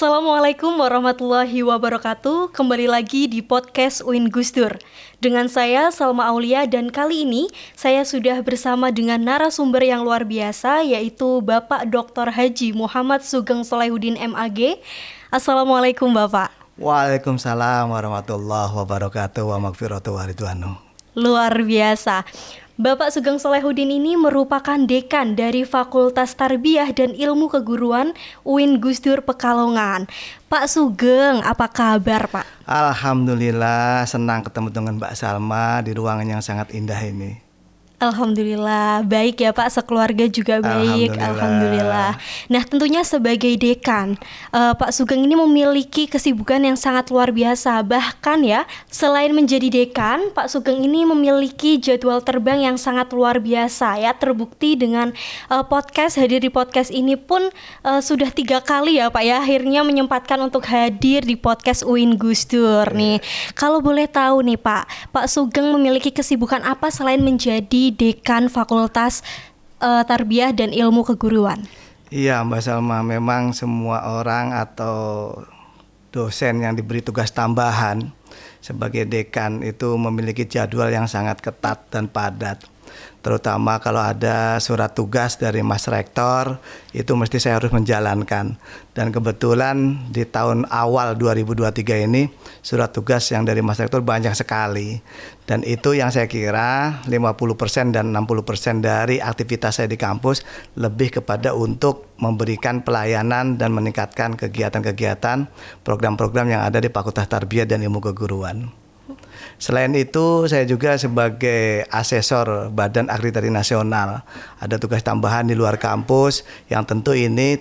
Assalamualaikum warahmatullahi wabarakatuh. Kembali lagi di podcast UIN Gus Dur. Dengan saya Salma Aulia, dan kali ini saya sudah bersama dengan narasumber yang luar biasa, yaitu Bapak Dr. Haji Muhammad Sugeng Solahuddin MAG. Assalamualaikum Bapak. Waalaikumsalam warahmatullahi wabarakatuh wa magfiratu wa ridwanu. Luar biasa. Bapak Sugeng Solahuddin ini merupakan dekan dari Fakultas Tarbiyah dan Ilmu Keguruan UIN Gus Dur Pekalongan. Pak Sugeng, apa kabar Pak? Alhamdulillah, senang ketemu dengan Mbak Salma di ruangan yang sangat indah ini. Alhamdulillah, baik ya Pak, sekeluarga juga baik. Alhamdulillah. Nah, tentunya sebagai dekan, Pak Sugeng ini memiliki kesibukan yang sangat luar biasa. Bahkan ya, selain menjadi dekan, Pak Sugeng ini memiliki jadwal terbang yang sangat luar biasa ya. Terbukti dengan hadir di podcast ini pun sudah 3 kali ya Pak ya, akhirnya menyempatkan untuk hadir di podcast UIN Gus Dur nih. Kalau boleh tahu nih Pak Sugeng memiliki kesibukan apa selain menjadi dekan Fakultas Tarbiyah dan Ilmu Keguruan? Iya Mbak Salma, memang semua orang atau dosen yang diberi tugas tambahan sebagai dekan itu memiliki jadwal yang sangat ketat dan padat. Terutama kalau ada surat tugas dari Mas Rektor, itu mesti saya harus menjalankan. Dan kebetulan di tahun awal 2023 ini surat tugas yang dari Mas Rektor banyak sekali. Dan itu yang saya kira 50% dan 60% dari aktivitas saya di kampus lebih kepada untuk memberikan pelayanan dan meningkatkan kegiatan-kegiatan program-program yang ada di Fakultas Tarbiyah dan Ilmu Keguruan. Selain itu, saya juga sebagai asesor Badan Akreditasi Nasional. Ada tugas tambahan di luar kampus yang tentu ini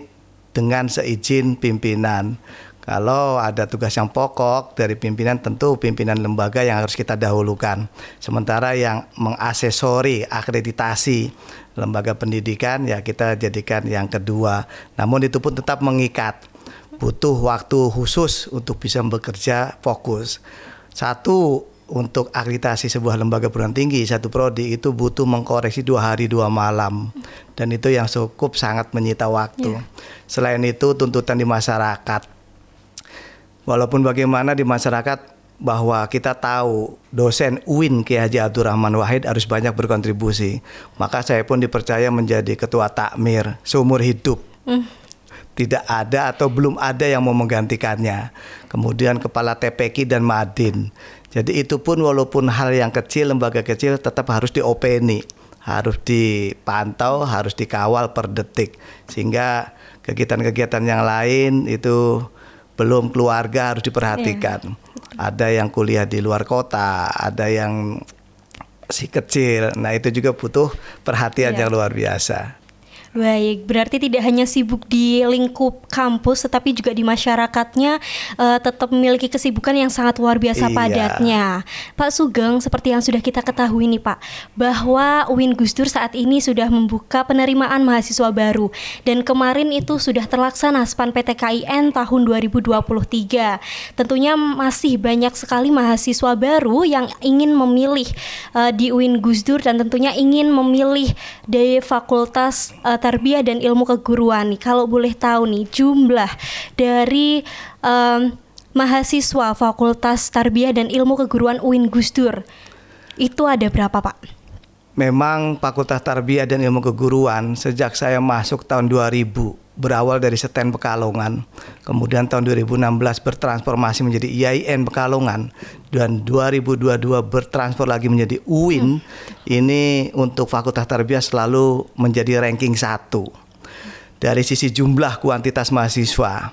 dengan seizin pimpinan. Kalau ada tugas yang pokok dari pimpinan, tentu pimpinan lembaga yang harus kita dahulukan. Sementara yang mengasesori akreditasi lembaga pendidikan, ya kita jadikan yang kedua. Namun itu pun tetap mengikat. Butuh waktu khusus untuk bisa bekerja fokus. Satu, untuk akreditasi sebuah lembaga perguruan tinggi, satu prodi itu butuh mengkoreksi 2 hari 2 malam. Dan itu yang cukup sangat menyita waktu. Selain itu, tuntutan di masyarakat. Walaupun bagaimana di masyarakat bahwa kita tahu dosen UIN Kiai Haji Abdurrahman Wahid harus banyak berkontribusi. Maka saya pun dipercaya menjadi ketua takmir seumur hidup. Tidak ada atau belum ada yang mau menggantikannya. Kemudian kepala TPQ dan Madin. Jadi itu pun walaupun hal yang kecil, lembaga kecil tetap harus diopeni, harus dipantau, harus dikawal per detik. Sehingga kegiatan-kegiatan yang lain itu belum keluarga harus diperhatikan. Ada yang kuliah di luar kota, ada yang si kecil. Nah itu juga butuh perhatian yang luar biasa. Baik, berarti tidak hanya sibuk di lingkup kampus, tetapi juga di masyarakatnya tetap memiliki kesibukan yang sangat luar biasa padatnya. Pak Sugeng, seperti yang sudah kita ketahui nih Pak, bahwa UIN Gus Dur saat ini sudah membuka penerimaan mahasiswa baru. Dan kemarin itu sudah terlaksana SPAN PTKIN tahun 2023. Tentunya masih banyak sekali mahasiswa baru yang ingin memilih di UIN Gus Dur, dan tentunya ingin memilih dari Fakultas Tarbiyah dan Ilmu Keguruan nih. Kalau boleh tahu nih, jumlah dari mahasiswa Fakultas Tarbiyah dan Ilmu Keguruan UIN Gus Dur itu ada berapa Pak? Memang Fakultas Tarbiyah dan Ilmu Keguruan sejak saya masuk tahun 2000 berawal dari STEN Pekalongan, kemudian tahun 2016 bertransformasi menjadi IAIN Pekalongan, dan 2022 bertransfer lagi menjadi UIN. Ini untuk Fakultas Tarbiyah selalu menjadi ranking 1 dari sisi jumlah kuantitas mahasiswa.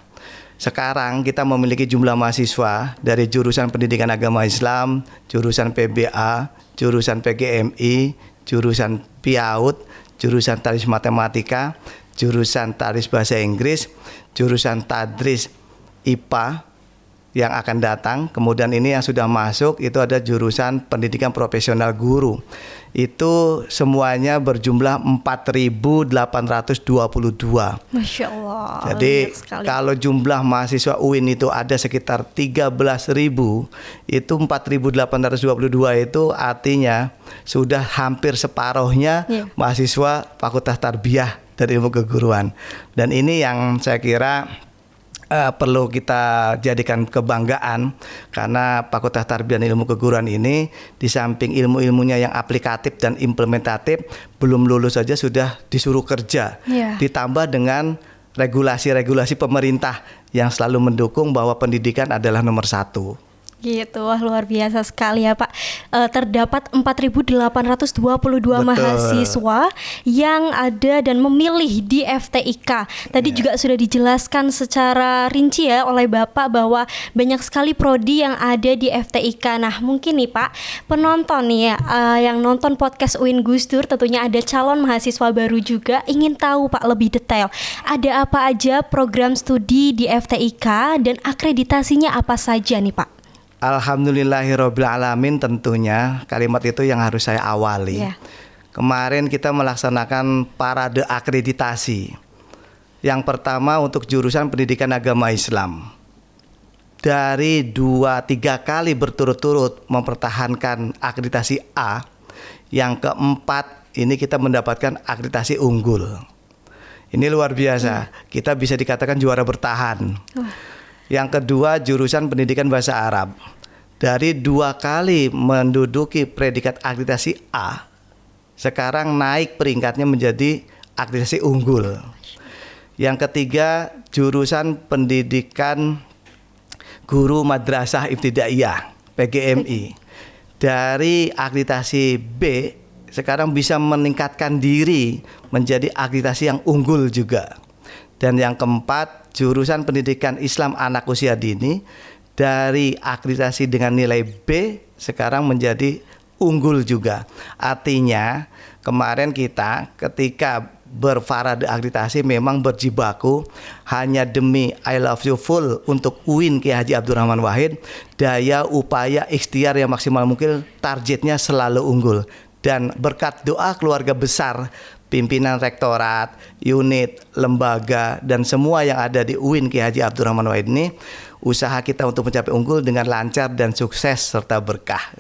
Sekarang kita memiliki jumlah mahasiswa dari jurusan Pendidikan Agama Islam, jurusan PBA, jurusan PGMI, jurusan PIAUD, jurusan Tadris Matematika, jurusan Tadris Bahasa Inggris, jurusan Tadris IPA yang akan datang. Kemudian ini yang sudah masuk itu ada jurusan Pendidikan Profesional Guru. Itu semuanya berjumlah 4.822. Masya Allah. Jadi kalau jumlah mahasiswa UIN itu ada sekitar 13.000, itu 4.822 itu artinya sudah hampir separuhnya mahasiswa Fakultas Tarbiyah dan Ilmu Keguruan. Dan ini yang saya kira perlu kita jadikan kebanggaan karena Fakultas Tarbiyah dan Ilmu Keguruan ini di samping ilmu-ilmunya yang aplikatif dan implementatif, belum lulus saja sudah disuruh kerja. Ditambah dengan regulasi-regulasi pemerintah yang selalu mendukung bahwa pendidikan adalah nomor satu. Gitu, wah luar biasa sekali ya Pak. Terdapat 4.822 mahasiswa yang ada dan memilih di FTIK. Tadi juga sudah dijelaskan secara rinci ya oleh Bapak bahwa banyak sekali prodi yang ada di FTIK. Nah mungkin nih Pak, penonton nih ya, yang nonton podcast UIN Gus Dur, tentunya ada calon mahasiswa baru juga, ingin tahu Pak lebih detail, ada apa aja program studi di FTIK dan akreditasinya apa saja nih Pak? Alhamdulillahirrabbilalamin, tentunya kalimat itu yang harus saya awali. Kemarin kita melaksanakan parade akreditasi. Yang pertama untuk jurusan pendidikan agama Islam. Dari 2-3 kali berturut-turut mempertahankan akreditasi A, yang keempat ini kita mendapatkan akreditasi unggul. Ini luar biasa, kita bisa dikatakan juara bertahan. Yang kedua jurusan pendidikan bahasa Arab. Dari 2 kali menduduki predikat akreditasi A, sekarang naik peringkatnya menjadi akreditasi unggul. Yang ketiga jurusan pendidikan guru madrasah ibtidaiyah PGMI. Dari akreditasi B sekarang bisa meningkatkan diri menjadi akreditasi yang unggul juga. Dan yang keempat, jurusan pendidikan Islam anak usia dini dari akreditasi dengan nilai B sekarang menjadi unggul juga. Artinya kemarin kita ketika berfarade akreditasi memang berjibaku hanya demi I love you full untuk UIN Kiai Haji Abdurrahman Wahid, daya upaya ikhtiar yang maksimal mungkin, targetnya selalu unggul. Dan berkat doa keluarga besar, pimpinan rektorat, unit, lembaga, dan semua yang ada di UIN Kiai Haji Abdurrahman Wahid ini, usaha kita untuk mencapai unggul dengan lancar dan sukses serta berkah.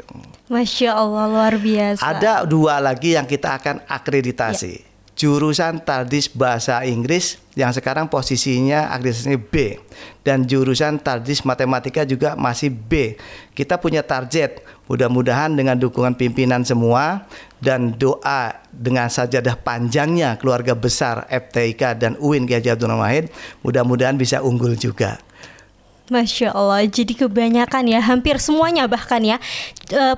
Masya Allah, luar biasa. Ada 2 lagi yang kita akan akreditasi. Jurusan Tadris Bahasa Inggris yang sekarang posisinya akreditasinya B, dan jurusan Tadris Matematika juga masih B. Kita punya target, mudah-mudahan dengan dukungan pimpinan semua dan doa dengan sajadah panjangnya keluarga besar FTIK dan UIN Kiai Haji Abdurrahman Wahid, mudah-mudahan bisa unggul juga. Masya Allah, jadi kebanyakan ya, hampir semuanya bahkan ya,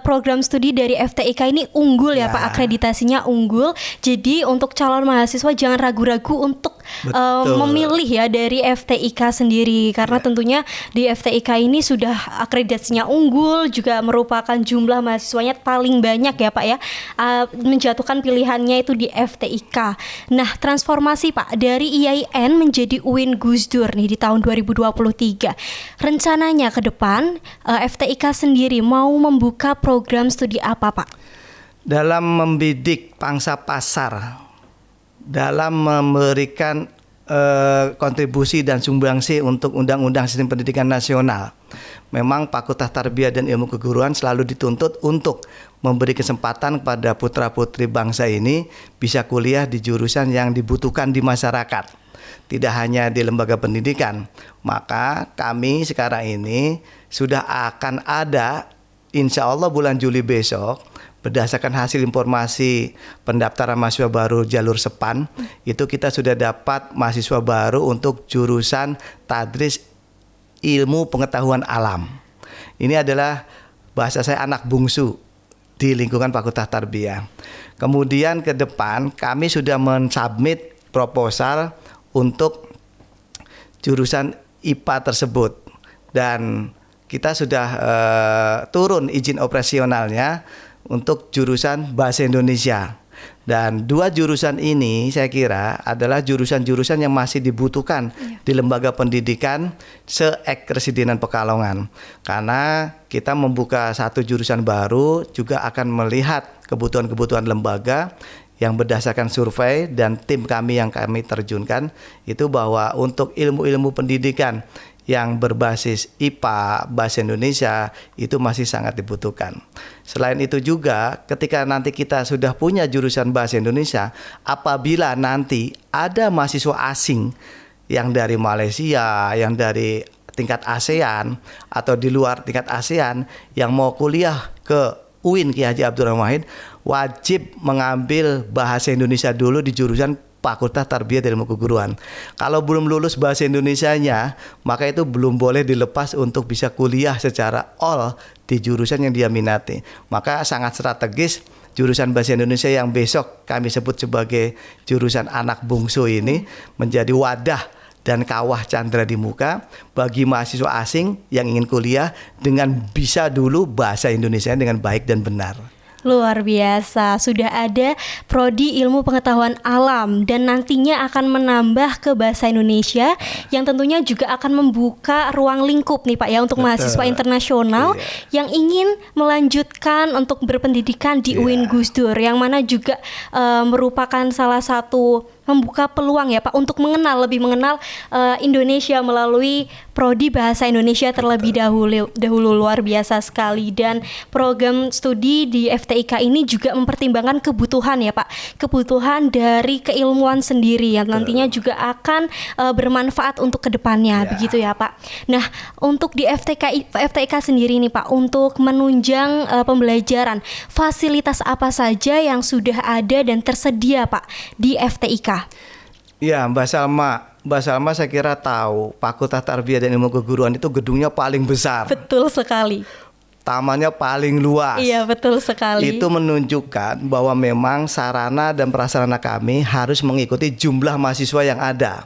program studi dari FTIK ini unggul ya Pak, akreditasinya unggul. Jadi untuk calon mahasiswa jangan ragu-ragu untuk memilih ya dari FTIK sendiri, karena tentunya di FTIK ini sudah akreditasinya unggul, juga merupakan jumlah mahasiswanya paling banyak ya Pak ya, menjatuhkan pilihannya itu di FTIK. Nah transformasi Pak dari IAIN menjadi UIN Gus Dur nih di tahun 2023, rencananya ke depan FTIK sendiri mau membuka program studi apa Pak? Dalam membidik pangsa pasar, dalam memberikan kontribusi dan sumbangsi untuk Undang-Undang Sistem Pendidikan Nasional, memang Fakultas Tarbiyah dan Ilmu Keguruan selalu dituntut untuk memberi kesempatan kepada putra-putri bangsa ini bisa kuliah di jurusan yang dibutuhkan di masyarakat, tidak hanya di lembaga pendidikan. Maka kami sekarang ini sudah akan ada, insya Allah bulan Juli besok, berdasarkan hasil informasi pendaftaran mahasiswa baru jalur SEPAN, itu kita sudah dapat mahasiswa baru untuk jurusan Tadris Ilmu Pengetahuan Alam. Ini adalah bahasa saya anak bungsu di lingkungan Fakultas Tarbiyah. Kemudian ke depan kami sudah mensubmit proposal untuk jurusan IPA tersebut, dan kita sudah turun izin operasionalnya untuk jurusan Bahasa Indonesia. Dan 2 jurusan ini saya kira adalah jurusan-jurusan yang masih dibutuhkan di lembaga pendidikan se-Ek-Residenan Pekalongan. Karena kita membuka 1 jurusan baru juga akan melihat kebutuhan-kebutuhan lembaga yang berdasarkan survei dan tim kami yang kami terjunkan itu, bahwa untuk ilmu-ilmu pendidikan yang berbasis IPA, Bahasa Indonesia itu masih sangat dibutuhkan. Selain itu juga ketika nanti kita sudah punya jurusan Bahasa Indonesia, apabila nanti ada mahasiswa asing yang dari Malaysia, yang dari tingkat ASEAN atau di luar tingkat ASEAN yang mau kuliah ke UIN Kiai Haji Abdurrahman Wahid wajib mengambil bahasa Indonesia dulu di jurusan Fakultas Tarbiyah dan Ilmu Keguruan. Kalau belum lulus bahasa Indonesianya, maka itu belum boleh dilepas untuk bisa kuliah secara all di jurusan yang dia minati. Maka sangat strategis jurusan bahasa Indonesia yang besok kami sebut sebagai jurusan anak bungsu ini menjadi wadah dan kawah candra di muka bagi mahasiswa asing yang ingin kuliah dengan bisa dulu bahasa Indonesia dengan baik dan benar. Luar biasa, sudah ada prodi ilmu pengetahuan alam dan nantinya akan menambah ke bahasa Indonesia yang tentunya juga akan membuka ruang lingkup nih Pak ya untuk mahasiswa internasional yang ingin melanjutkan untuk berpendidikan di UIN Gus Dur, yang mana juga merupakan salah satu membuka peluang ya Pak untuk lebih mengenal Indonesia melalui prodi bahasa Indonesia terlebih dahulu. Luar biasa sekali. Dan program studi di FTIK ini juga mempertimbangkan kebutuhan ya Pak, kebutuhan dari keilmuan sendiri yang nantinya juga akan bermanfaat untuk kedepannya, begitu ya Pak. Nah, untuk di FTIK sendiri nih Pak, untuk menunjang pembelajaran, fasilitas apa saja yang sudah ada dan tersedia Pak di FTIK? Ya, Mbak Salma saya kira tahu Fakultas Tarbiyah dan Ilmu Keguruan itu gedungnya paling besar. Betul sekali. Tamannya paling luas. Iya, betul sekali. Itu menunjukkan bahwa memang sarana dan prasarana kami harus mengikuti jumlah mahasiswa yang ada.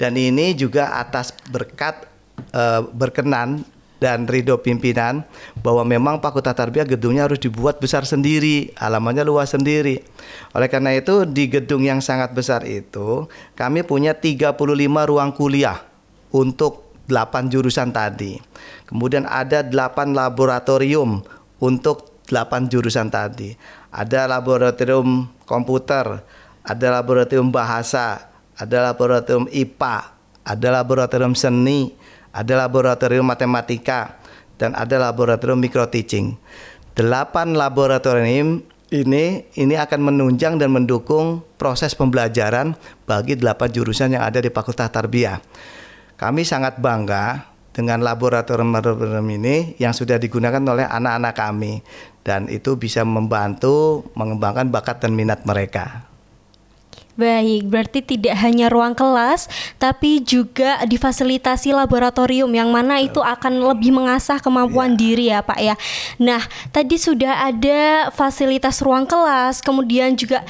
Dan ini juga atas berkat berkenan dan ridho pimpinan bahwa memang Fakultas Tarbiyah gedungnya harus dibuat besar sendiri, halamannya luas sendiri. Oleh karena itu di gedung yang sangat besar itu kami punya 35 ruang kuliah untuk 8 jurusan tadi. Kemudian ada 8 laboratorium untuk 8 jurusan tadi. Ada laboratorium komputer, ada laboratorium bahasa, ada laboratorium IPA, ada laboratorium seni, ada laboratorium matematika, dan ada laboratorium micro teaching. 8 laboratorium ini akan menunjang dan mendukung proses pembelajaran bagi 8 jurusan yang ada di Fakultas Tarbiyah. Kami sangat bangga dengan laboratorium ini yang sudah digunakan oleh anak-anak kami, dan itu bisa membantu mengembangkan bakat dan minat mereka. Baik, berarti tidak hanya ruang kelas, tapi juga difasilitasi laboratorium yang mana itu akan lebih mengasah kemampuan diri ya Pak ya. Nah, tadi sudah ada fasilitas ruang kelas, kemudian juga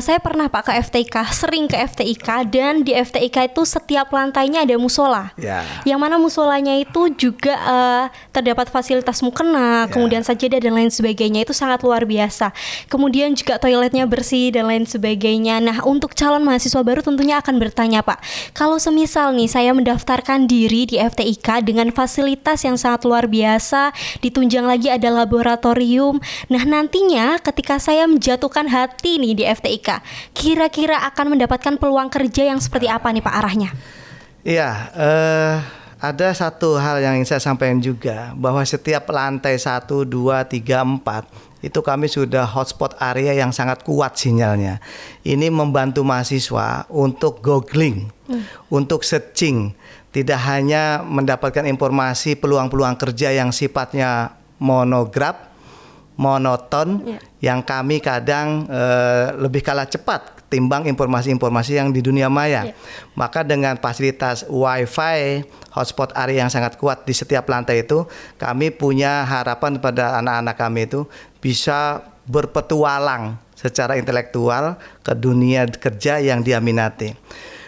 saya pernah Pak ke FTIK, sering ke FTIK, dan di FTIK itu setiap lantainya ada musola. Yang mana musolanya itu juga terdapat fasilitas mukena, kemudian sajadah dan lain sebagainya, itu sangat luar biasa. Kemudian juga toiletnya bersih dan lain sebagainya. Nah, untuk calon mahasiswa baru tentunya akan bertanya Pak, kalau semisal nih saya mendaftarkan diri di FTIK dengan fasilitas yang sangat luar biasa, ditunjang lagi ada laboratorium, nah nantinya ketika saya menjatuhkan hati nih di FTIK, kira-kira akan mendapatkan peluang kerja yang seperti apa nih Pak arahnya? Iya, ada satu hal yang ingin saya sampaikan juga, bahwa setiap lantai 1, 2, 3, 4 itu kami sudah hotspot area yang sangat kuat sinyalnya. Ini membantu mahasiswa untuk googling, untuk searching, tidak hanya mendapatkan informasi peluang-peluang kerja yang sifatnya monoton, yang kami kadang lebih kalah cepat timbang informasi-informasi yang di dunia maya. Maka dengan fasilitas wifi, hotspot area yang sangat kuat di setiap lantai itu, kami punya harapan pada anak-anak kami itu bisa berpetualang secara intelektual ke dunia kerja yang dia minati.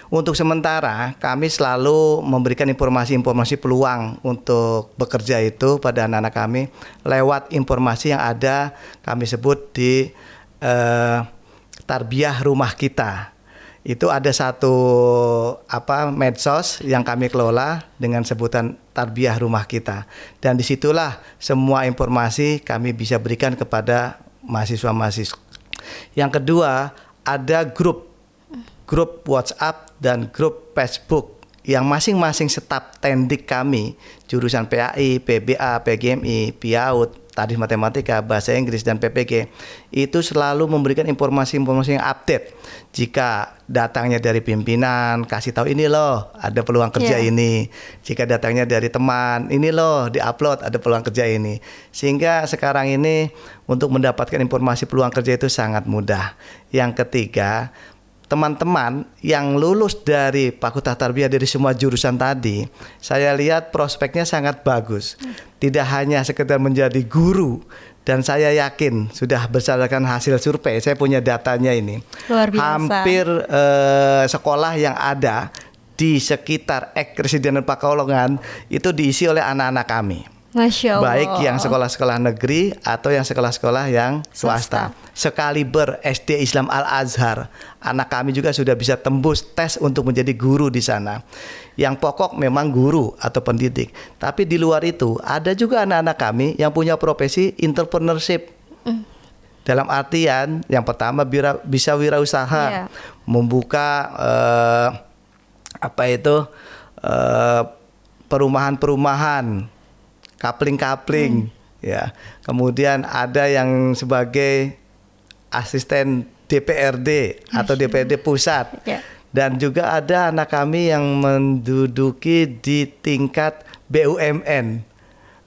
Untuk sementara kami selalu memberikan informasi-informasi peluang untuk bekerja itu pada anak-anak kami lewat informasi yang ada kami sebut di Tarbiyah Rumah Kita. Itu ada satu medsos yang kami kelola dengan sebutan Tarbiyah Rumah Kita, dan disitulah semua informasi kami bisa berikan kepada mahasiswa-mahasiswa. Yang kedua, ada grup WhatsApp dan grup Facebook yang masing-masing staf tendik kami, jurusan PAI, PBA, PGMI, PIAUD, tadi matematika, bahasa Inggris, dan PPG itu selalu memberikan informasi-informasi yang update. Jika datangnya dari pimpinan, kasih tahu ini loh ada peluang kerja ini. Jika datangnya dari teman, ini loh diupload ada peluang kerja ini. Sehingga sekarang ini untuk mendapatkan informasi peluang kerja itu sangat mudah. Yang ketiga, teman-teman yang lulus dari Fakultas Tarbiyah dari semua jurusan tadi, saya lihat prospeknya sangat bagus. Tidak hanya sekedar menjadi guru, dan saya yakin sudah berdasarkan hasil survei, saya punya datanya ini. Luar biasa. Hampir sekolah yang ada di sekitar Ekresidenan Pakalongan itu diisi oleh anak-anak kami. Masya Allah. Baik yang sekolah-sekolah negeri atau yang sekolah-sekolah yang swasta. Sekaliber SD Islam Al-Azhar, anak kami juga sudah bisa tembus tes untuk menjadi guru di sana. Yang pokok memang guru atau pendidik. Tapi di luar itu ada juga anak-anak kami yang punya profesi entrepreneurship. Dalam artian yang pertama bisa wirausaha, membuka perumahan-perumahan, kapling-kapling, ya. Kemudian ada yang sebagai asisten DPRD atau DPRD pusat, dan juga ada anak kami yang menduduki di tingkat BUMN.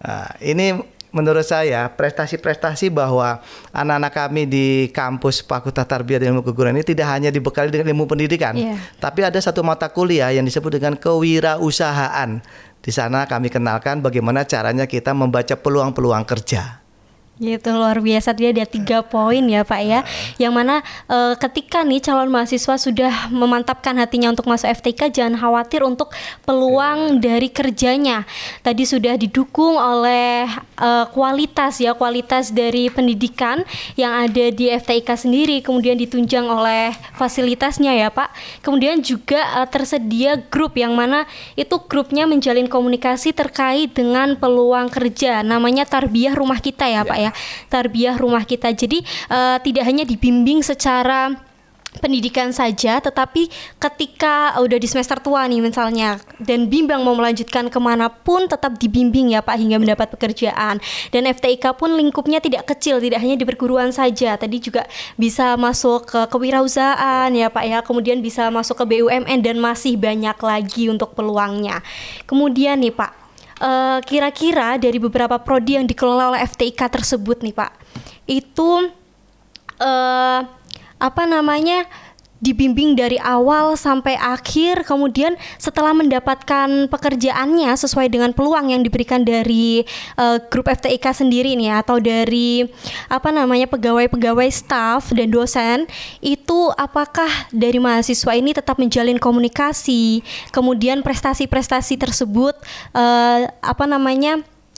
Nah, ini menurut saya prestasi-prestasi bahwa anak-anak kami di kampus Fakultas Tarbiyah dan Ilmu Keguruan ini tidak hanya dibekali dengan ilmu pendidikan, tapi ada satu mata kuliah yang disebut dengan kewirausahaan. Di sana kami kenalkan bagaimana caranya kita membaca peluang-peluang kerja. Gitu, luar biasa. Dia ada 3 poin ya Pak ya, yang mana ketika nih calon mahasiswa sudah memantapkan hatinya untuk masuk FTIK, jangan khawatir untuk peluang dari kerjanya. Tadi sudah didukung oleh kualitas dari pendidikan yang ada di FTIK sendiri, kemudian ditunjang oleh fasilitasnya ya Pak. Kemudian juga tersedia grup yang mana itu grupnya menjalin komunikasi terkait dengan peluang kerja, namanya Tarbiyah Rumah Kita ya Pak ya. Tarbiyah Rumah Kita. Jadi tidak hanya dibimbing secara pendidikan saja, tetapi ketika udah di semester tua nih misalnya, dan bimbang mau melanjutkan kemanapun, tetap dibimbing ya Pak hingga mendapat pekerjaan. Dan FTIK pun lingkupnya tidak kecil, tidak hanya di perguruan saja. Tadi juga bisa masuk ke kewirausahaan ya Pak ya, kemudian bisa masuk ke BUMN, dan masih banyak lagi untuk peluangnya. Kemudian nih Pak, kira-kira dari beberapa prodi yang dikelola oleh FTIK tersebut nih Pak, itu dibimbing dari awal sampai akhir, kemudian setelah mendapatkan pekerjaannya sesuai dengan peluang yang diberikan dari grup FTIK sendiri nih, atau dari pegawai-pegawai staf dan dosen, itu apakah dari mahasiswa ini tetap menjalin komunikasi, kemudian prestasi-prestasi tersebut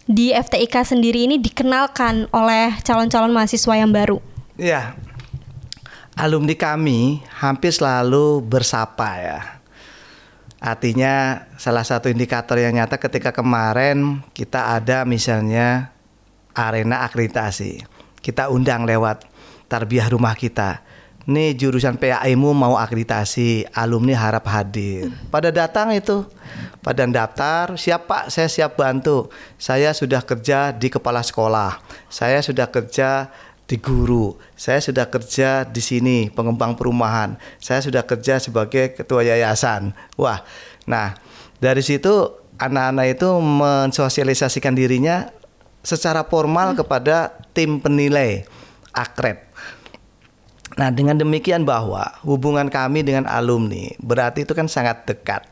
di FTIK sendiri ini dikenalkan oleh calon-calon mahasiswa yang baru? Ya, alumni kami hampir selalu bersapa ya. Artinya salah satu indikator yang nyata ketika kemarin kita ada misalnya arena akreditasi, kita undang lewat Tarbiyah Rumah Kita. Nih jurusan PAImu mau akreditasi, alumni harap hadir. Pada datang itu, pada daftar, siap Pak, saya siap bantu. Saya sudah kerja di kepala sekolah, saya sudah kerja di guru, saya sudah kerja di sini pengembang perumahan, saya sudah kerja sebagai ketua yayasan. Wah, nah dari situ anak-anak itu mensosialisasikan dirinya secara formal kepada tim penilai akred. Nah, dengan demikian bahwa hubungan kami dengan alumni berarti itu kan sangat dekat.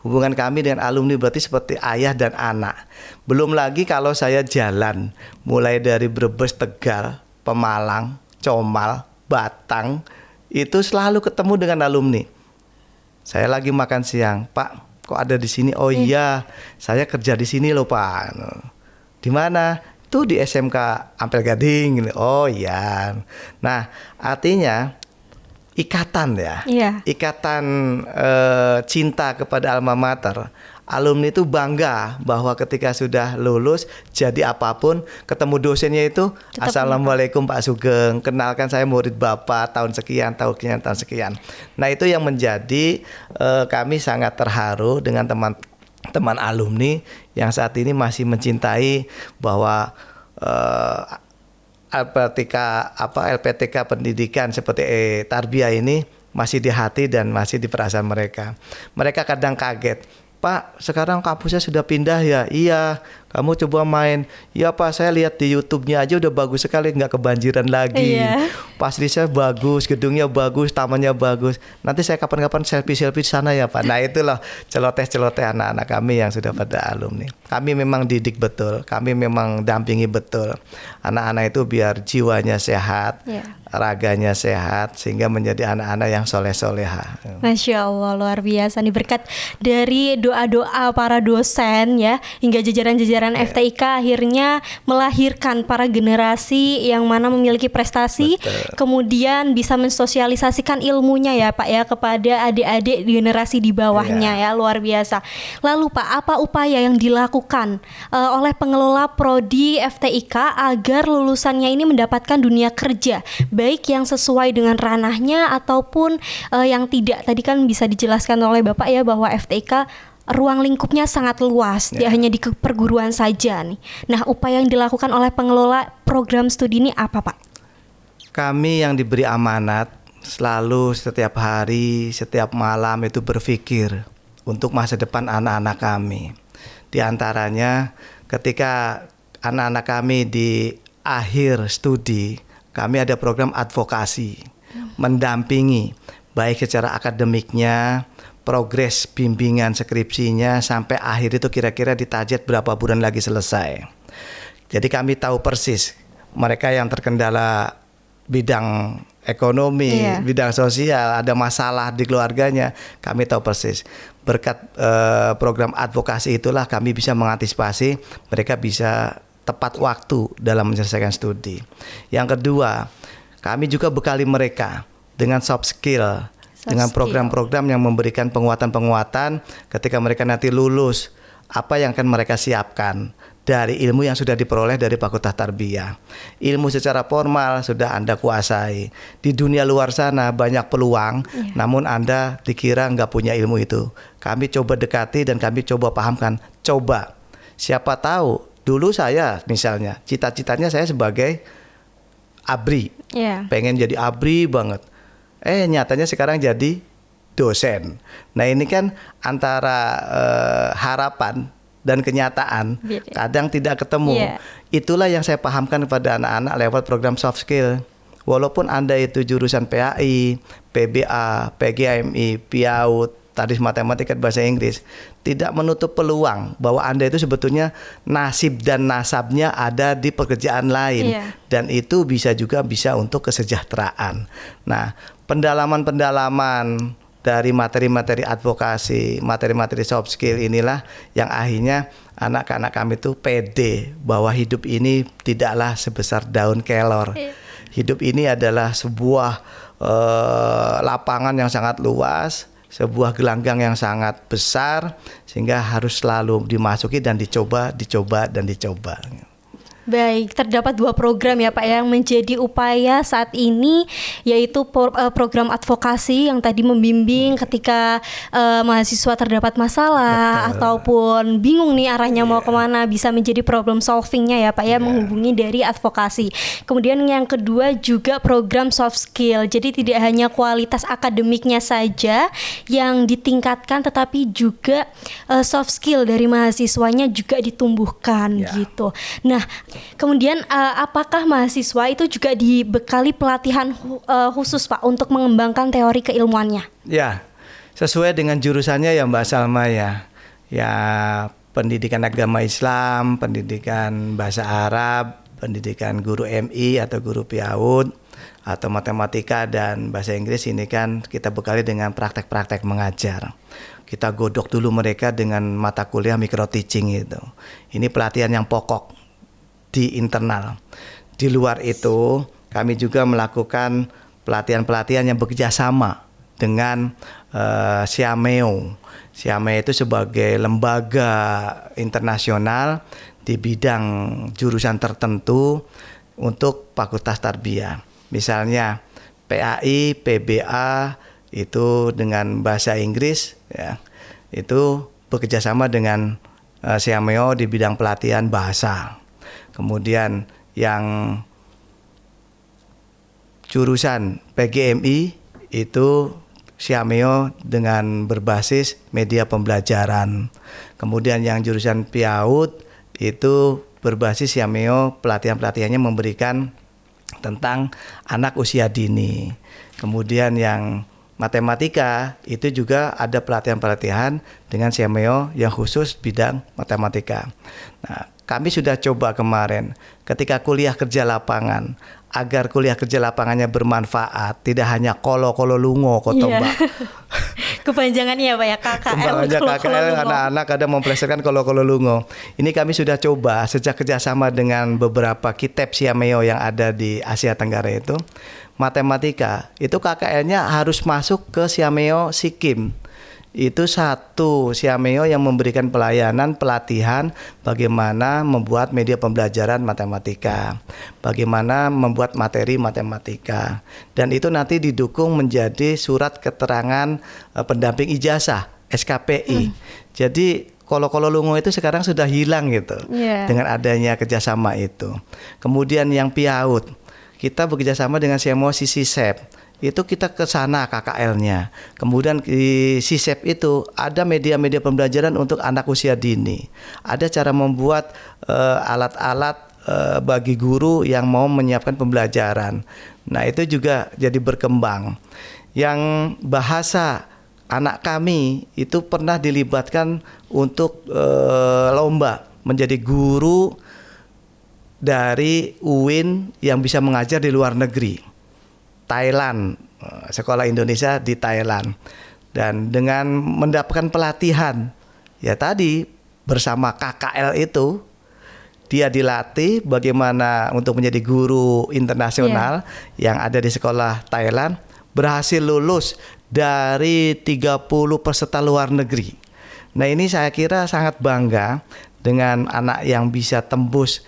Hubungan kami dengan alumni berarti seperti ayah dan anak. Belum lagi kalau saya jalan mulai dari Brebes, Tegal, Pemalang, Comal, Batang, itu selalu ketemu dengan alumni. Saya lagi makan siang, Pak, kok ada di sini? Oh iya, saya kerja di sini loh Pak. Di mana? Tuh di SMK Ampel Gading. Oh iya. Nah, artinya ikatan ya. Ikatan cinta kepada alma mater. Alumni itu bangga bahwa ketika sudah lulus jadi apapun, ketemu dosennya itu Assalamualaikum Pak Sugeng, kenalkan saya murid Bapak tahun sekian, tahun sekian. Nah, itu yang menjadi kami sangat terharu dengan teman alumni yang saat ini masih mencintai bahwa LPTK pendidikan seperti tarbiyah ini masih di hati dan masih di perasaan mereka. Mereka kadang kaget, Pak, sekarang kampusnya sudah pindah ya? Iya. Kamu coba main. Iya Pak, saya lihat di YouTube-nya aja udah bagus sekali, nggak kebanjiran lagi. Iya. Fasilitasnya bagus, gedungnya bagus, tamannya bagus. Nanti saya kapan-kapan selfie-selfie di sana ya Pak. Nah itulah celoteh-celoteh anak-anak kami yang sudah pada alumni. Kami memang didik betul, kami memang dampingi betul. Anak-anak itu biar jiwanya sehat, raganya sehat, sehingga menjadi anak-anak yang soleh-soleha. Masya Allah, luar biasa nih, berkat dari doa-doa para dosen ya, hingga jajaran-jajaran FTIK akhirnya melahirkan para generasi yang mana memiliki prestasi. Betul. Kemudian bisa mensosialisasikan ilmunya ya Pak ya kepada adik-adik generasi di bawahnya ya, luar biasa. Lalu Pak, apa upaya yang dilakukan oleh pengelola prodi FTIK agar lulusannya ini mendapatkan dunia kerja, baik yang sesuai dengan ranahnya ataupun yang tidak? Tadi kan bisa dijelaskan oleh Bapak ya bahwa FTIK ruang lingkupnya sangat luas, tidak hanya di perguruan saja nih. Nah, upaya yang dilakukan oleh pengelola program studi ini apa Pak? Kami yang diberi amanat selalu setiap hari, setiap malam itu berpikir untuk masa depan anak-anak kami. Di antaranya ketika anak-anak kami di akhir studi, kami ada program advokasi, mendampingi baik secara akademiknya, progres bimbingan skripsinya sampai akhir itu kira-kira ditarget berapa bulan lagi selesai. Jadi kami tahu persis mereka yang terkendala bidang ekonomi, bidang sosial, ada masalah di keluarganya, kami tahu persis. Berkat program advokasi itulah kami bisa mengantisipasi mereka bisa tepat waktu dalam menyelesaikan studi. Yang kedua, kami juga bekali mereka dengan soft skill, dengan program-program yang memberikan penguatan-penguatan ketika mereka nanti lulus, apa yang akan mereka siapkan dari ilmu yang sudah diperoleh dari Fakultas Tarbiyah. Ilmu secara formal sudah Anda kuasai. Di dunia luar sana banyak peluang, namun Anda dikira nggak punya ilmu itu. Kami coba dekati dan kami coba pahamkan. Coba, siapa tahu dulu saya misalnya, cita-citanya saya sebagai ABRI, pengen jadi ABRI banget. Nyatanya sekarang jadi dosen. Nah ini kan antara harapan dan kenyataan kadang tidak ketemu. Itulah yang saya pahamkan kepada anak-anak lewat program soft skill. Walaupun Anda itu jurusan PAI, PBA, PGMI, PIAUD, Tadis Matematika Bahasa Inggris, tidak menutup peluang bahwa Anda itu sebetulnya nasib dan nasabnya ada di pekerjaan lain. Dan itu bisa untuk kesejahteraan. Nah, pendalaman-pendalaman dari materi-materi advokasi, materi-materi soft skill inilah yang akhirnya anak-anak kami itu pede bahwa hidup ini tidaklah sebesar daun kelor. Hidup ini adalah sebuah lapangan yang sangat luas, sebuah gelanggang yang sangat besar, sehingga harus selalu dimasuki dan dicoba. Baik, terdapat 2 program ya Pak yang menjadi upaya saat ini, yaitu program advokasi yang tadi membimbing ketika mahasiswa terdapat masalah ataupun bingung nih arahnya mau kemana, bisa menjadi problem solvingnya ya Pak ya, menghubungi dari advokasi. Kemudian yang kedua juga program soft skill, jadi tidak hanya kualitas akademiknya saja yang ditingkatkan, tetapi juga soft skill dari mahasiswanya juga ditumbuhkan gitu. Nah, kemudian apakah mahasiswa itu juga dibekali pelatihan khusus Pak untuk mengembangkan teori keilmuannya? Ya, sesuai dengan jurusannya ya Mbak Salma ya. Ya, pendidikan agama Islam, pendidikan bahasa Arab, pendidikan guru MI atau guru PIAUD, atau matematika dan bahasa Inggris ini kan kita bekali dengan praktek-praktek mengajar. Kita godok dulu mereka dengan mata kuliah micro teaching itu. Ini pelatihan yang pokok di internal. Di luar itu kami juga melakukan pelatihan-pelatihan yang bekerja sama dengan Siameo. Siameo itu sebagai lembaga internasional di bidang jurusan tertentu untuk Fakultas Tarbiyah. Misalnya PAI, PBA itu dengan bahasa Inggris ya. Itu bekerja sama dengan Siameo di bidang pelatihan bahasa. Kemudian yang jurusan PGMI itu Siameo dengan berbasis media pembelajaran. Kemudian yang jurusan PIAUD itu berbasis Siameo, pelatihan-pelatihannya memberikan tentang anak usia dini. Kemudian yang matematika itu juga ada pelatihan-pelatihan dengan Siameo yang khusus bidang matematika. Nah, kami sudah coba kemarin ketika kuliah kerja lapangan, agar kuliah kerja lapangannya bermanfaat, tidak hanya kolo-kolo lungo kotombak. Kepanjangannya apa ya, KKL? Kembangnya KKL, anak-anak ada memplesetkan kolo-kolo lungo. Ini kami sudah coba sejak kerjasama dengan beberapa kitab Siameo yang ada di Asia Tenggara itu. Matematika itu KKL-nya harus masuk ke Siameo Sikim. Itu satu Siameo yang memberikan pelayanan pelatihan bagaimana membuat media pembelajaran matematika, bagaimana membuat materi matematika, dan itu nanti didukung menjadi surat keterangan pendamping ijazah SKPI. Jadi kolo-kolo lungo itu sekarang sudah hilang gitu dengan adanya kerjasama itu. Kemudian yang PIAUD, kita bekerjasama dengan Siameo Sisep. Itu kita ke sana KKL-nya. Kemudian di SISEP itu ada media-media pembelajaran untuk anak usia dini. Ada cara membuat alat-alat bagi guru yang mau menyiapkan pembelajaran. Nah, itu juga jadi berkembang. Yang bahasa anak kami itu pernah dilibatkan untuk lomba menjadi guru dari UIN yang bisa mengajar di luar negeri. Thailand, sekolah Indonesia di Thailand, dan dengan mendapatkan pelatihan ya tadi bersama KKL itu dia dilatih bagaimana untuk menjadi guru internasional yang ada di sekolah Thailand, berhasil lulus dari 30 peserta luar negeri. Nah, ini saya kira sangat bangga dengan anak yang bisa tembus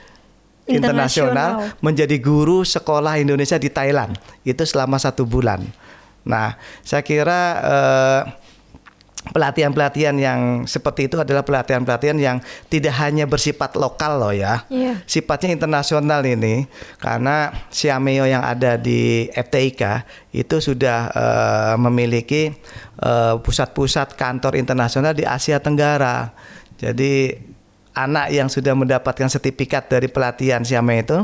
internasional menjadi guru sekolah Indonesia di Thailand itu selama 1 bulan. Nah, saya kira pelatihan-pelatihan yang seperti itu adalah pelatihan-pelatihan yang tidak hanya bersifat lokal loh ya, sifatnya internasional ini, karena Siameo yang ada di FTIK itu sudah memiliki pusat-pusat kantor internasional di Asia Tenggara. Jadi anak yang sudah mendapatkan sertifikat dari pelatihan Siameo itu,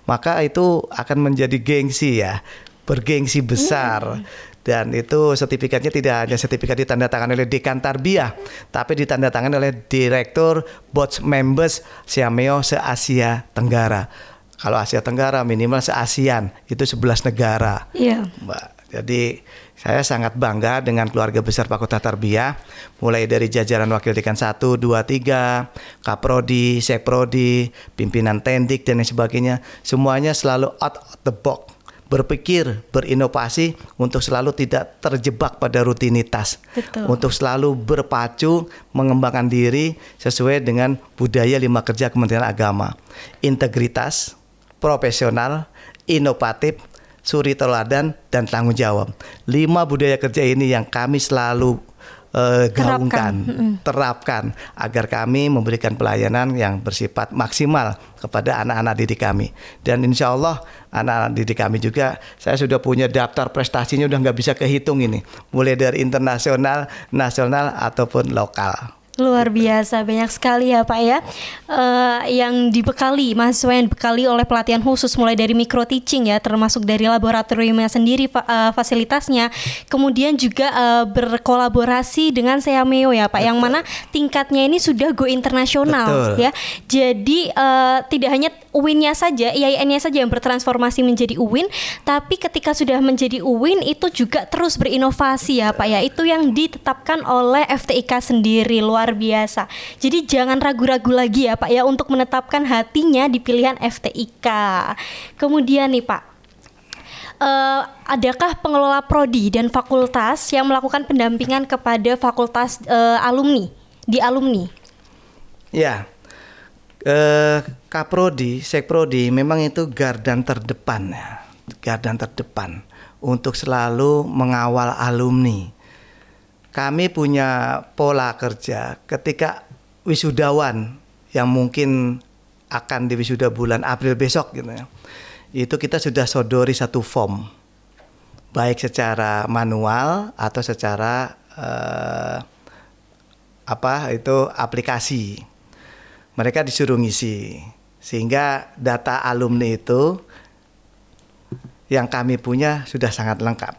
maka itu akan menjadi gengsi ya, bergengsi besar. Dan itu sertifikatnya tidak hanya sertifikat ditandatangani oleh Dekan Tarbiyah, tapi ditandatangani oleh Direktur Board Members Siameo se-Asia Tenggara. Kalau Asia Tenggara minimal se-ASEAN, itu 11 negara. Mbak. Jadi saya sangat bangga dengan keluarga besar Fakultas Tarbiyah, mulai dari jajaran Wakil Dekan 1, 2, 3, Kaprodi, Sekprodi, pimpinan Tendik dan lain sebagainya. Semuanya selalu out of the box, berpikir, berinovasi untuk selalu tidak terjebak pada rutinitas. Betul. Untuk selalu berpacu, mengembangkan diri sesuai dengan budaya 5 kerja Kementerian Agama. Integritas, profesional, inovatif, suri teladan, dan tanggung jawab. 5 budaya kerja ini yang kami selalu gaungkan, terapkan agar kami memberikan pelayanan yang bersifat maksimal kepada anak-anak didik kami. Dan insya Allah anak-anak didik kami juga, saya sudah punya daftar prestasinya, udah nggak bisa kehitung ini, mulai dari internasional, nasional ataupun lokal. Luar biasa, banyak sekali ya Pak ya, yang dibekali, mahasiswa yang dibekali oleh pelatihan khusus mulai dari micro teaching ya, termasuk dari laboratoriumnya sendiri, fasilitasnya, kemudian juga berkolaborasi dengan Siameo ya Pak. Betul. Yang mana tingkatnya ini sudah go internasional. Betul. Ya, jadi tidak hanya UIN-nya saja, IAIN-nya saja yang bertransformasi menjadi UIN, tapi ketika sudah menjadi UIN itu juga terus berinovasi ya Pak ya, itu yang ditetapkan oleh FTIK sendiri. Luar biasa. Jadi jangan ragu-ragu lagi ya Pak ya untuk menetapkan hatinya di pilihan FTIK. Kemudian nih Pak, adakah pengelola prodi dan fakultas yang melakukan pendampingan kepada fakultas alumni di alumni? Ya, Kaprodi, Sekprodi memang itu gardan terdepan ya, gardan terdepan untuk selalu mengawal alumni. Kami punya pola kerja ketika wisudawan yang mungkin akan diwisuda bulan April besok gitu ya, itu kita sudah sodori satu form, baik secara manual atau secara aplikasi. Mereka disuruh ngisi, sehingga data alumni itu yang kami punya sudah sangat lengkap.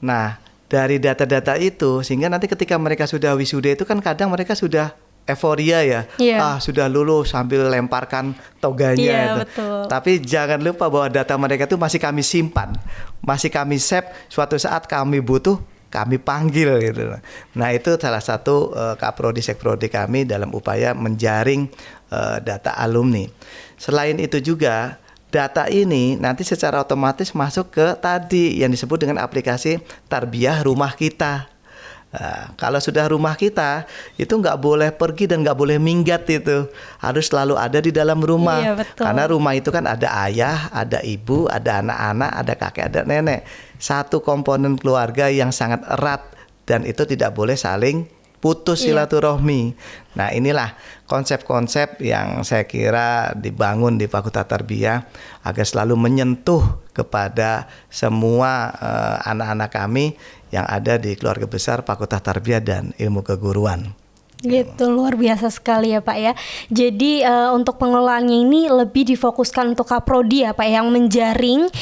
Nah, dari data-data itu, sehingga nanti ketika mereka sudah wisuda itu kan kadang mereka sudah euforia ya, sudah lulus sambil lemparkan toganya. Betul. Tapi jangan lupa bahwa data mereka itu masih kami simpan, masih kami save. Suatu saat kami butuh, kami panggil gitu. Nah, itu salah satu kaprodi sekprodi kami dalam upaya menjaring data alumni. Selain itu juga data ini nanti secara otomatis masuk ke tadi yang disebut dengan aplikasi Tarbiyah Rumah Kita. Nah, kalau sudah rumah kita itu nggak boleh pergi dan nggak boleh minggat, itu harus selalu ada di dalam rumah. Iya, betul. Karena rumah itu kan ada ayah, ada ibu, ada anak-anak, ada kakek, ada nenek. Satu komponen keluarga yang sangat erat dan itu tidak boleh saling putus silaturahmi. Nah, inilah konsep-konsep yang saya kira dibangun di Fakultas Tarbiyah agar selalu menyentuh kepada semua anak-anak kami yang ada di keluarga besar Fakultas Tarbiyah dan Ilmu Keguruan. Gitu, luar biasa sekali ya Pak ya. Jadi untuk pengelolaannya ini lebih difokuskan untuk kaprodi ya Pak, yang menjaring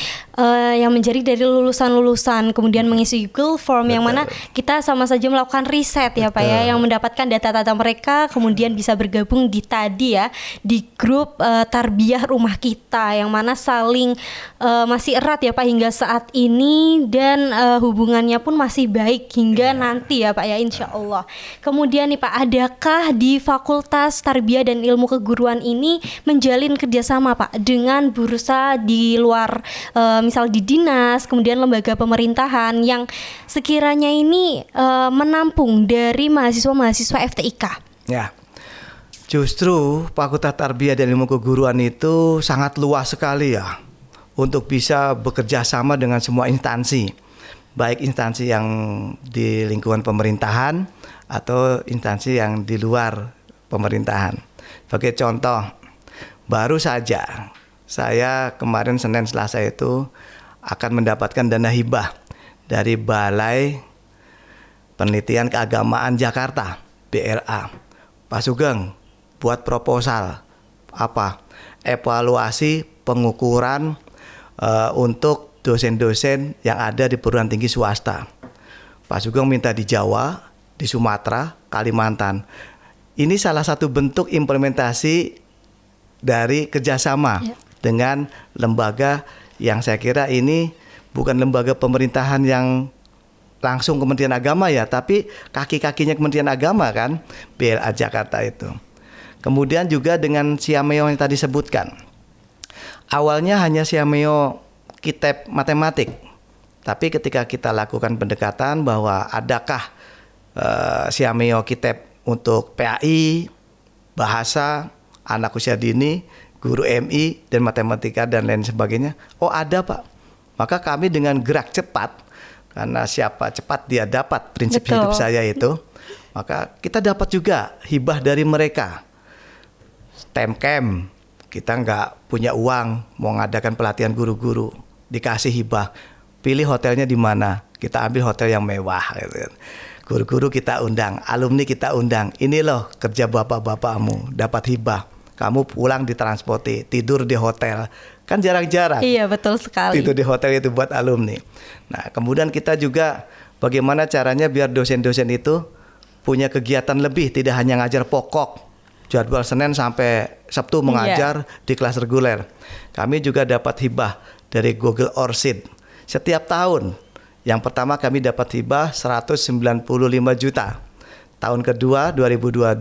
dari lulusan-lulusan, kemudian mengisi Google Form. Betul. Yang mana kita sama saja melakukan riset ya Pak ya, yang mendapatkan data-data mereka, kemudian bisa bergabung di tadi ya, di grup Tarbiyah Rumah Kita, yang mana saling masih erat ya Pak hingga saat ini, dan hubungannya pun masih baik hingga nanti ya Pak ya, insya Allah. Kemudian nih Pak, adakah di Fakultas Tarbiyah dan Ilmu Keguruan ini menjalin kerjasama Pak dengan bursa di luar, misal di dinas, kemudian lembaga pemerintahan yang sekiranya ini menampung dari mahasiswa-mahasiswa FTIK? Ya, justru Fakultas Tarbiyah dan Ilmu Keguruan itu sangat luas sekali ya, untuk bisa bekerja sama dengan semua instansi, baik instansi yang di lingkungan pemerintahan atau instansi yang di luar pemerintahan. Sebagai contoh, baru saja saya kemarin Senin Selasa itu akan mendapatkan dana hibah dari Balai Penelitian Keagamaan Jakarta, BLA. Pak Sugeng buat proposal evaluasi pengukuran untuk dosen-dosen yang ada di perguruan tinggi swasta. Pak Sugeng minta di Jawa, di Sumatera, Kalimantan. Ini salah satu bentuk implementasi dari kerjasama dengan lembaga yang saya kira ini bukan lembaga pemerintahan yang langsung Kementerian Agama ya, tapi kaki-kakinya Kementerian Agama kan, BLA Jakarta itu. Kemudian juga dengan Siameo yang tadi sebutkan. Awalnya hanya Siameo kitab matematik, tapi ketika kita lakukan pendekatan bahwa adakah Siameo kitab untuk PAI, bahasa, anak usia dini, guru MI, dan matematika, dan lain sebagainya. Oh ada Pak. Maka kami dengan gerak cepat, karena siapa cepat dia dapat, prinsip hidup saya itu, maka kita dapat juga hibah dari mereka. STEM camp, kita nggak punya uang, mau ngadakan pelatihan guru-guru, dikasih hibah. Pilih hotelnya di mana, kita ambil hotel yang mewah gitu. Guru-guru kita undang, alumni kita undang. Ini loh kerja bapak-bapakmu, dapat hibah. Kamu pulang ditransporti, tidur di hotel. Kan jarang-jarang. Iya, betul sekali. Tidur di hotel itu buat alumni. Nah, kemudian kita juga bagaimana caranya biar dosen-dosen itu punya kegiatan lebih, tidak hanya ngajar pokok. Jadwal Senin sampai Sabtu mengajar di kelas reguler. Kami juga dapat hibah dari Google Orchid setiap tahun. Yang pertama kami dapat hibah 195 juta. Tahun kedua 2022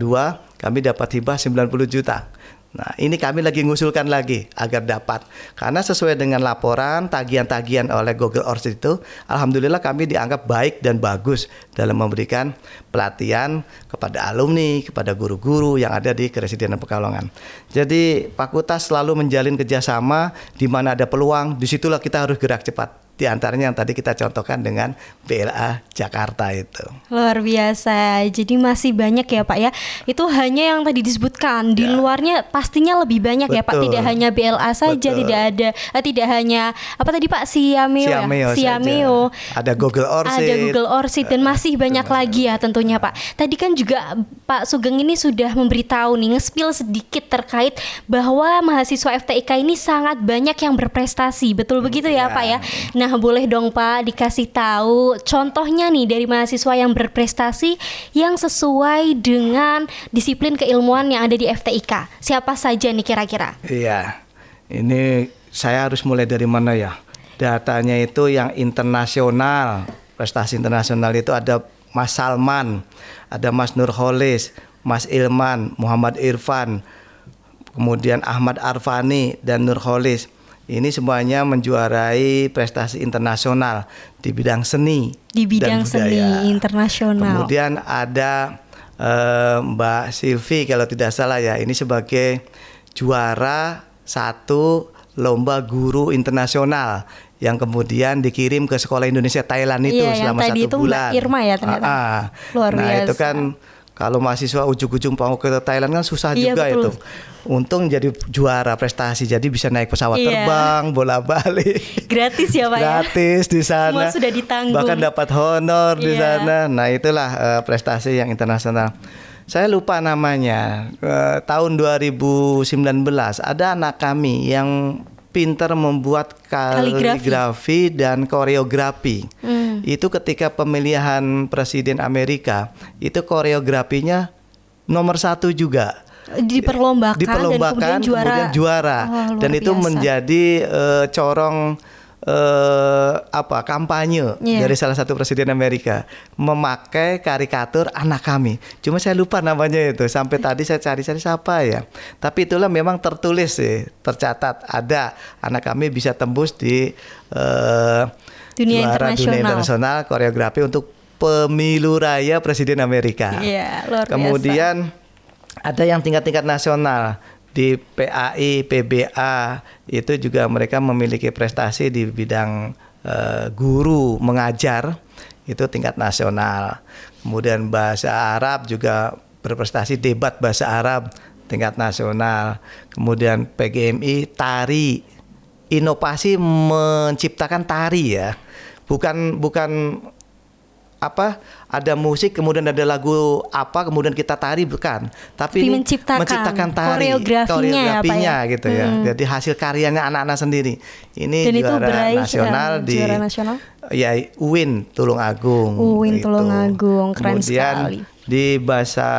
kami dapat hibah 90 juta. Nah, ini kami lagi ngusulkan lagi agar dapat. Karena sesuai dengan laporan tagihan-tagihan oleh Google Orchid itu, alhamdulillah kami dianggap baik dan bagus dalam memberikan pelatihan kepada alumni, kepada guru-guru yang ada di Keresidenan Pekalongan. Jadi fakultas selalu menjalin kerjasama, di mana ada peluang, disitulah kita harus gerak cepat. Di antaranya yang tadi kita contohkan dengan BLA Jakarta itu. Luar biasa. Jadi masih banyak ya Pak ya. Itu hanya yang tadi disebutkan. Di luarnya pastinya lebih banyak ya Pak. Tidak hanya BLA saja, tidak hanya apa tadi Pak, Siameo. Ada Google Orchid. Dan masih banyak lagi ya tentunya Pak. Tadi kan juga Pak Sugeng ini sudah memberitahu nih, nge-spill sedikit terkait bahwa mahasiswa FTIK ini sangat banyak yang berprestasi. Betul begitu ya Pak ya? Nah, boleh dong Pak dikasih tahu contohnya nih dari mahasiswa yang berprestasi yang sesuai dengan disiplin keilmuan yang ada di FTIK. Siapa saja nih kira-kira? Iya, ini saya harus mulai dari mana ya? Datanya itu yang internasional, prestasi internasional itu ada Mas Salman, ada Mas Nurholis, Mas Ilman, Muhammad Irfan, kemudian Ahmad Arfani dan Nurholis. Ini semuanya menjuarai prestasi internasional di bidang seni, di bidang seni internasional. Kemudian ada Mbak Silvi kalau tidak salah ya, ini sebagai juara satu lomba guru internasional yang kemudian dikirim ke Sekolah Indonesia Thailand itu selama 1 bulan. Mbak Irma ya ternyata. Luar biasa. Itu kan kalau mahasiswa ujung-ujung mau ke Thailand kan susah juga betul. Itu. Untung jadi juara prestasi, jadi bisa naik pesawat terbang, bolak-balik. Gratis ya Pak Gratis di sana. Semua sudah ditanggung. Bahkan dapat honor di sana. Nah itulah prestasi yang internasional. Saya lupa namanya. Tahun 2019 ada anak kami yang pintar membuat kaligrafi dan koreografi. Itu ketika pemilihan presiden Amerika, itu koreografinya nomor 1 juga. Diperlombakan dan kemudian juara. Dan itu biasa. Menjadi corong kampanye dari salah satu presiden Amerika, memakai karikatur anak kami. Cuma saya lupa namanya itu. Sampai tadi saya cari-cari siapa ya. Tapi itulah memang tertulis sih, tercatat ada anak kami bisa tembus di dunia internasional koreografi untuk pemilu raya presiden Amerika. Luar biasa. Kemudian ada yang tingkat-tingkat nasional. Di PAI, PBA itu juga mereka memiliki prestasi di bidang guru mengajar, itu tingkat nasional. Kemudian bahasa Arab juga berprestasi, debat bahasa Arab tingkat nasional. Kemudian PGMI tari, inovasi menciptakan tari ya, bukan ada musik kemudian ada lagu kemudian kita tari, bukan, tapi ini menciptakan tari, koreografinya ya, gitu ya. Jadi hasil karyanya anak-anak sendiri. Ini dan juara nasional di ya UIN Tulungagung. Tulungagung, keren kemudian sekali. Di bahasa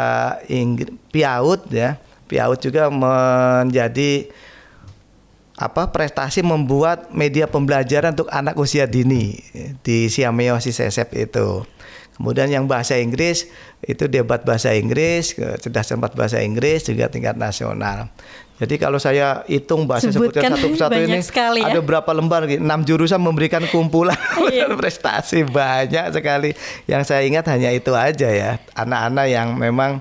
Inggris PIAUD ya, PIAUD juga menjadi prestasi membuat media pembelajaran untuk anak usia dini di Siameo Sisesep itu. Kemudian yang bahasa Inggris itu debat bahasa Inggris, kecerdasan bahasa Inggris juga tingkat nasional. Jadi kalau saya hitung bahasa sebutkan satu persatu ini ada berapa lembar? 6 jurusan memberikan kumpulan prestasi banyak sekali. Yang saya ingat hanya itu aja ya, anak-anak yang memang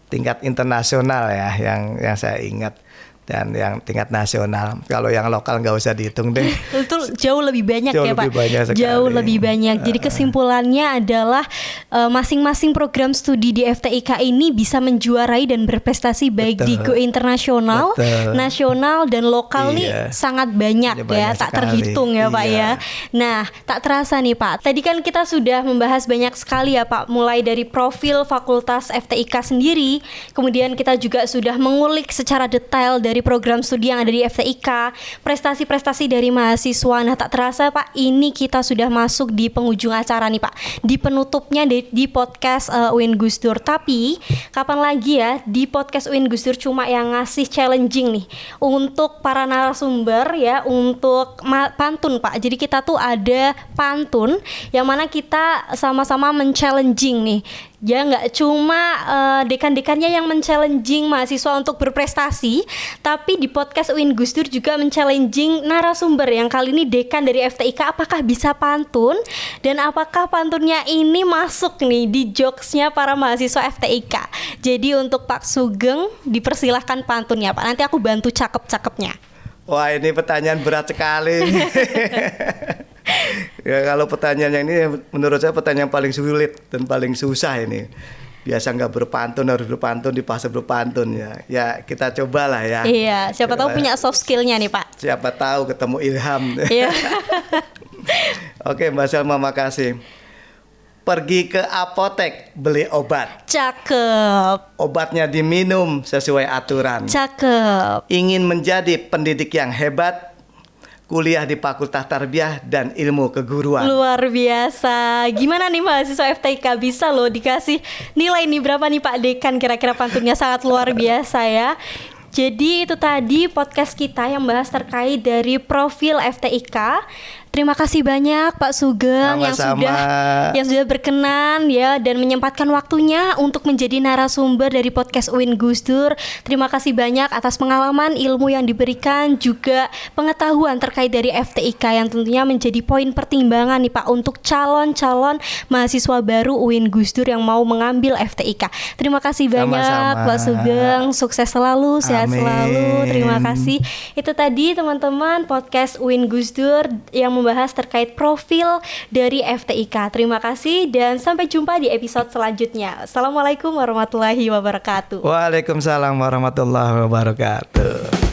tingkat internasional ya yang saya ingat. Dan yang tingkat nasional, kalau yang lokal nggak usah dihitung deh. Itu jauh lebih banyak ya Pak. Jauh lebih banyak. Jadi kesimpulannya adalah masing-masing program studi di FTIK ini bisa menjuarai dan berprestasi baik di go internasional, nasional dan lokal nih sangat banyak ya, tak terhitung ya Pak ya. Nah, tak terasa nih Pak. Tadi kan kita sudah membahas banyak sekali ya Pak, mulai dari profil fakultas FTIK sendiri, kemudian kita juga sudah mengulik secara detail dari program studi yang ada di FTIK, prestasi-prestasi dari mahasiswa. Nah, tak terasa Pak, ini kita sudah masuk di penghujung acara nih Pak, di penutupnya di podcast UIN Gus Dur. Tapi kapan lagi ya di podcast UIN Gus Dur cuma yang ngasih challenging nih untuk para narasumber ya, untuk pantun Pak. Jadi kita tuh ada pantun yang mana kita sama-sama men-challenging nih. Ya nggak cuma dekan-dekannya yang men-challenging mahasiswa untuk berprestasi, tapi di podcast UIN Gus Dur juga men-challenging narasumber yang kali ini dekan dari FTIK, apakah bisa pantun dan apakah pantunnya ini masuk nih di jokesnya para mahasiswa FTIK. Jadi untuk Pak Sugeng dipersilahkan pantunnya Pak, nanti aku bantu cakep-cakepnya. Wah, ini pertanyaan berat sekali. Ya, kalau pertanyaan yang ini menurut saya pertanyaan paling sulit dan paling susah ini. Biasa nggak berpantun, harus berpantun, di fase berpantun ya. Ya kita cobalah ya. Iya, siapa tahu punya soft skillnya nih Pak. Siapa tahu ketemu ilham. Iya. Oke Mbak Selma, makasih. Pergi ke apotek beli obat. Cakep. Obatnya diminum sesuai aturan. Cakep. Ingin menjadi pendidik yang hebat, kuliah di Fakultas Tarbiyah dan Ilmu Keguruan. Luar biasa. Gimana nih mahasiswa FTIK, bisa loh dikasih nilai nih berapa nih Pak Dekan, kira-kira pantunnya sangat luar biasa ya. Jadi itu tadi podcast kita yang bahas terkait dari profil FTIK. Terima kasih banyak Pak Sugeng yang sudah berkenan ya dan menyempatkan waktunya untuk menjadi narasumber dari podcast UIN Gus Dur. Terima kasih banyak atas pengalaman, ilmu yang diberikan, juga pengetahuan terkait dari FTIK yang tentunya menjadi poin pertimbangan nih Pak untuk calon-calon mahasiswa baru UIN Gus Dur yang mau mengambil FTIK. Terima kasih banyak Pak Sugeng, sukses selalu, sehat selalu. Terima kasih. Itu tadi teman-teman podcast UIN Gus Dur yang membahas terkait profil dari FTIK. Terima kasih dan sampai jumpa di episode selanjutnya. Assalamualaikum warahmatullahi wabarakatuh. Waalaikumsalam warahmatullahi wabarakatuh.